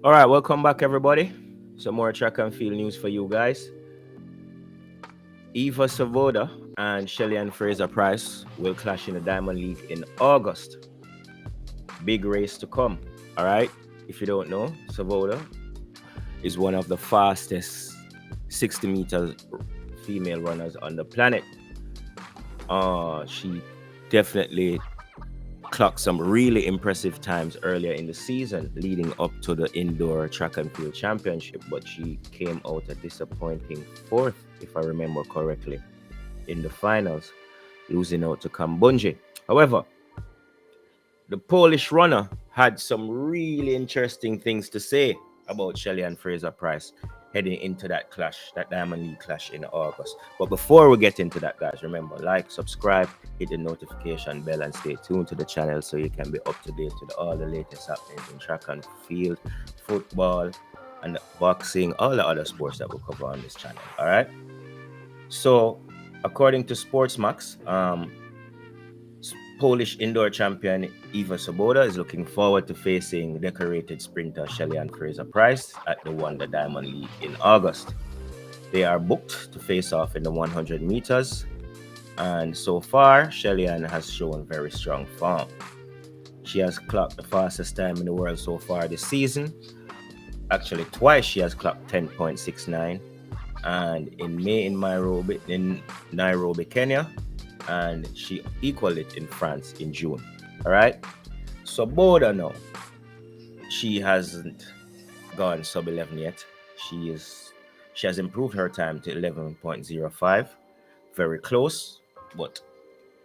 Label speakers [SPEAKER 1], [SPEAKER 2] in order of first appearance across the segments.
[SPEAKER 1] All right, welcome back, everybody. Some more track and field news for you guys. Ewa Swoboda and Shelly-Ann Fraser-Pryce will clash in the Diamond League in August. Big race to come. All right, if you don't know, Swoboda is one of the fastest 60 meters female runners on the planet. She definitely clocked some really impressive times earlier in the season leading up to the indoor track and field championship, but she came out a disappointing fourth, if I remember correctly, in the finals, losing out to Kambunji. However, the Polish runner had some really interesting things to say about Shelly-Ann Fraser-Pryce heading into that clash, that Diamond League clash in August. But before we get into that, guys, remember, like, subscribe, hit the notification bell, and stay tuned to the channel so you can be up to date with all the latest happenings in track and field, football, and boxing, all the other sports that we cover on this channel. All right. So, according to Sportsmax, Polish indoor champion Ewa Swoboda is looking forward to facing decorated sprinter Shelly-Ann Fraser-Pryce at the Wonder Diamond League in August. They are booked to face off in the 100 meters, and so far, Shelly-Ann has shown very strong form. She has clocked the fastest time in the world so far this season. Actually, twice she has clocked 10.69, and in May in Nairobi, Kenya, and she equaled it in France in June. All right. Swoboda now, she hasn't gone sub 11 yet. She has improved her time to 11.05. Very close, but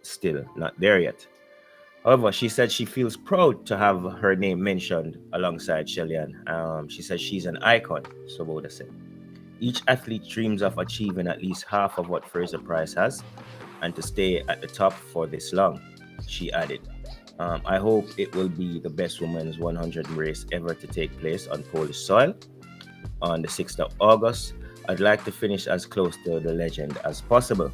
[SPEAKER 1] still not there yet. However, she said she feels proud to have her name mentioned alongside Shelly-Ann. She says she's an icon, Swoboda said. Each athlete dreams of achieving at least half of what Fraser-Pryce has, and to stay at the top for this long, she added. I hope it will be the best women's 100 race ever to take place on Polish soil on the 6th of August. I'd like to finish as close to the legend as possible.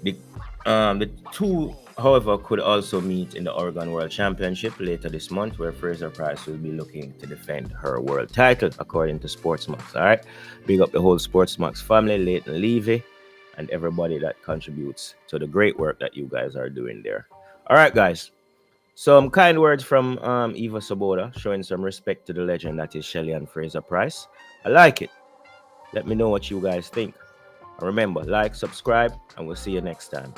[SPEAKER 1] The two, however, could also meet in the Oregon World Championship later this month, where Fraser-Pryce will be looking to defend her world title, according to Sportsmax. All right, big up the whole Sportsmax family, Leighton Levy, and everybody that contributes to the great work that you guys are doing there. All right, guys. Some kind words from Ewa Swoboda, showing some respect to the legend that is Shelly-Ann Fraser-Pryce. I like it. Let me know what you guys think. And remember, like, subscribe, and we'll see you next time.